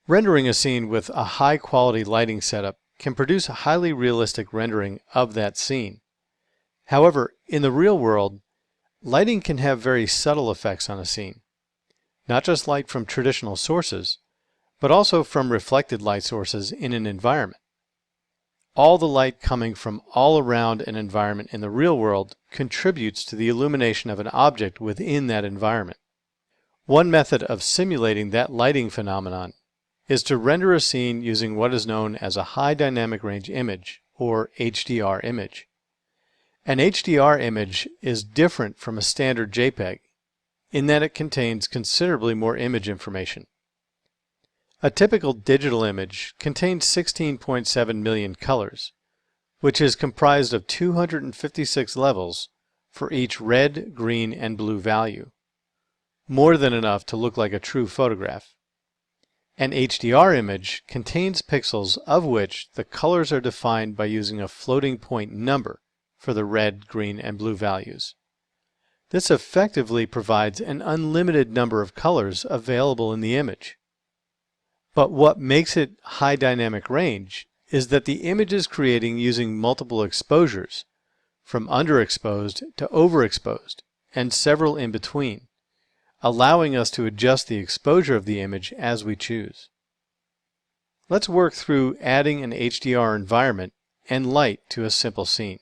Rendering a scene with a high-quality lighting setup can produce a highly realistic rendering of that scene. However, in the real world, lighting can have very subtle effects on a scene. Not just light from traditional sources, but also from reflected light sources in an environment. All the light coming from all around an environment in the real world contributes to the illumination of an object within that environment. One method of simulating that lighting phenomenon is to render a scene using what is known as a high dynamic range image, or HDR image. An HDR image is different from a standard JPEG in that it contains considerably more image information. A typical digital image contains 16.7 million colors, which is comprised of 256 levels for each red, green, and blue value, more than enough to look like a true photograph. An HDR image contains pixels of which the colors are defined by using a floating point number for the red, green, and blue values. This effectively provides an unlimited number of colors available in the image. But what makes it high dynamic range is that the image is creating using multiple exposures, from underexposed to overexposed, and several in between, allowing us to adjust the exposure of the image as we choose. Let's work through adding an HDR environment and light to a simple scene.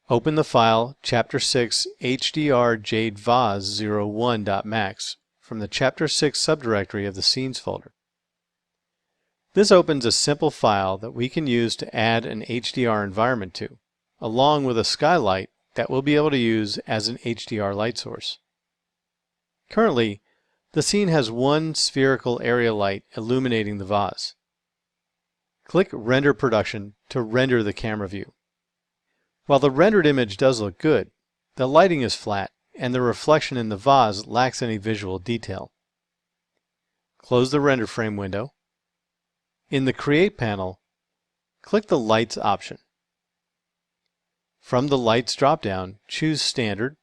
Open the file Chapter 6 HDR Jade Vase 01.max from the Chapter 6 subdirectory of the Scenes folder. This opens a simple file that we can use to add an HDR environment to, along with a skylight that we'll be able to use as an HDR light source. Currently, the scene has one spherical area light illuminating the vase. Click Render Production to render the camera view. While the rendered image does look good, the lighting is flat and the reflection in the vase lacks any visual detail. Close the render frame window. In the Create panel, click the Lights option. From the Lights drop-down, choose Standard.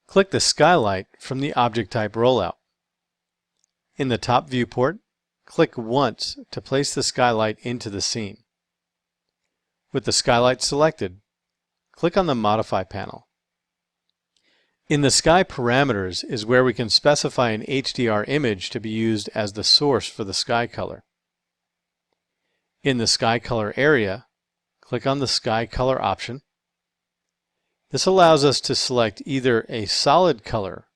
Click the Skylight from the Object Type rollout. In the top viewport, click once to place the skylight into the scene. With the skylight selected, click on the Modify panel. In the Sky Parameters is where we can specify an HDR image to be used as the source for the sky color. In the Sky Color area, click on the Sky Color option. This allows us to select either a solid color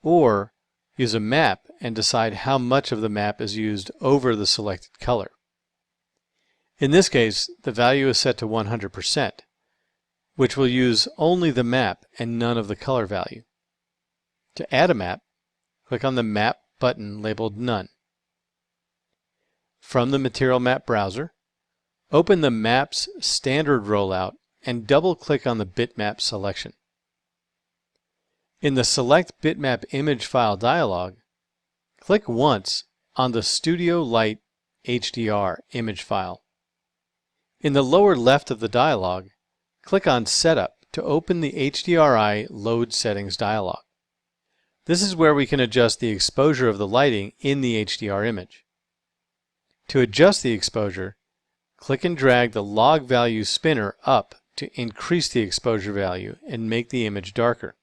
or use a map and decide how much of the map is used over the selected color. In this case, the value is set to 100%, which will use only the map and none of the color value. To add a map, click on the Map button labeled None. From the Material Map browser, open the Maps Standard rollout and double-click on the bitmap selection. In the Select Bitmap Image File dialog, click once on the Studio Light HDR image file. In the lower left of the dialog, click on Setup to open the HDRI Load Settings dialog. This is where we can adjust the exposure of the lighting in the HDR image. To adjust the exposure, click and drag the log value spinner up to increase the exposure value and make the image darker.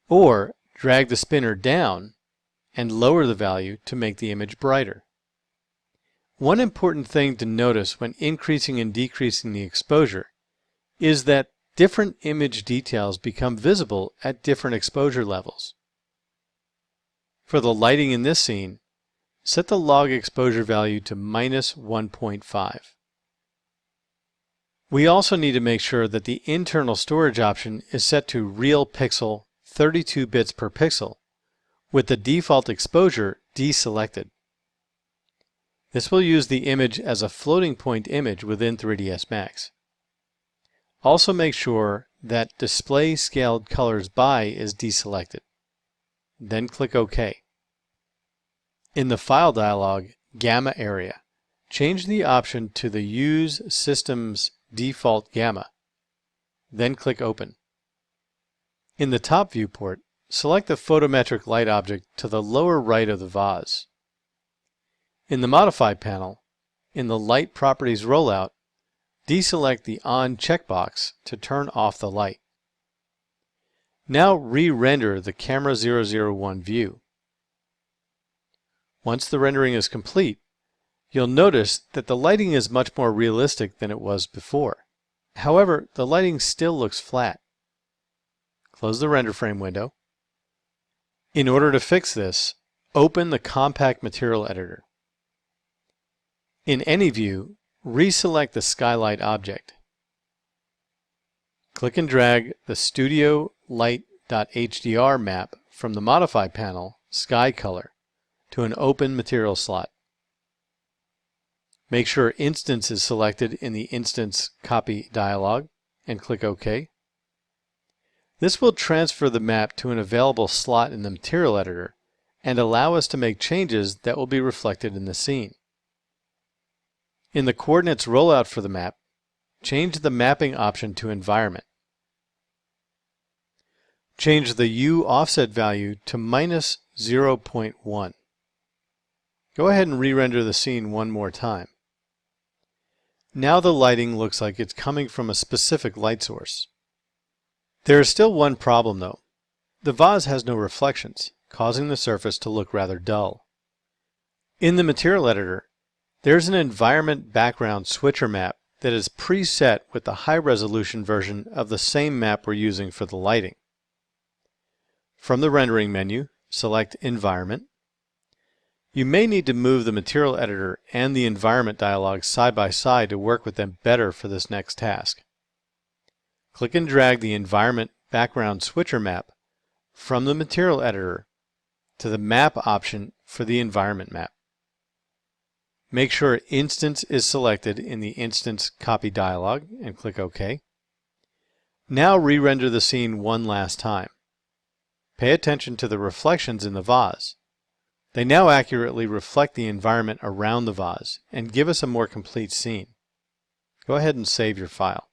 Or drag the spinner down and lower the value to make the image brighter. One important thing to notice when increasing and decreasing the exposure is that different image details become visible at different exposure levels. For the lighting in this scene, set the log exposure value to -1.5. We also need to make sure that the internal storage option is set to Real Pixel 32 bits per pixel, with the default exposure deselected. This will use the image as a floating point image within 3ds Max. Also make sure that Display Scaled Colors By is deselected. Then click OK. In the File dialog, Gamma area, change the option to the Use System's Default Gamma. Then click Open. In the top viewport, select the photometric light object to the lower right of the vase. In the Modify panel, in the Light Properties rollout, deselect the On checkbox to turn off the light. Now re-render the Camera 001 view. Once the rendering is complete, you'll notice that the lighting is much more realistic than it was before. However, the lighting still looks flat. Close the render frame window. In order to fix this, open the Compact Material Editor. In any view, reselect the skylight object. Click and drag the Studio Light.hdr map from the Modify panel, Sky Color, to an open material slot. Make sure Instance is selected in the Instance Copy dialog and click OK. This will transfer the map to an available slot in the Material Editor and allow us to make changes that will be reflected in the scene. In the Coordinates rollout for the map, change the mapping option to Environment. Change the U offset value to -0.1. Go ahead and re-render the scene one more time. Now the lighting looks like it's coming from a specific light source. There is still one problem though. The vase has no reflections, causing the surface to look rather dull. In the Material Editor, there's an Environment Background Switcher map that is preset with the high-resolution version of the same map we're using for the lighting. From the Rendering menu, select Environment. You may need to move the Material Editor and the Environment dialog side by side to work with them better for this next task. Click and drag the Environment Background Switcher map from the Material Editor to the Map option for the Environment map. Make sure Instance is selected in the Instance Copy dialog and click OK. Now re-render the scene one last time. Pay attention to the reflections in the vase. They now accurately reflect the environment around the vase and give us a more complete scene. Go ahead and save your file.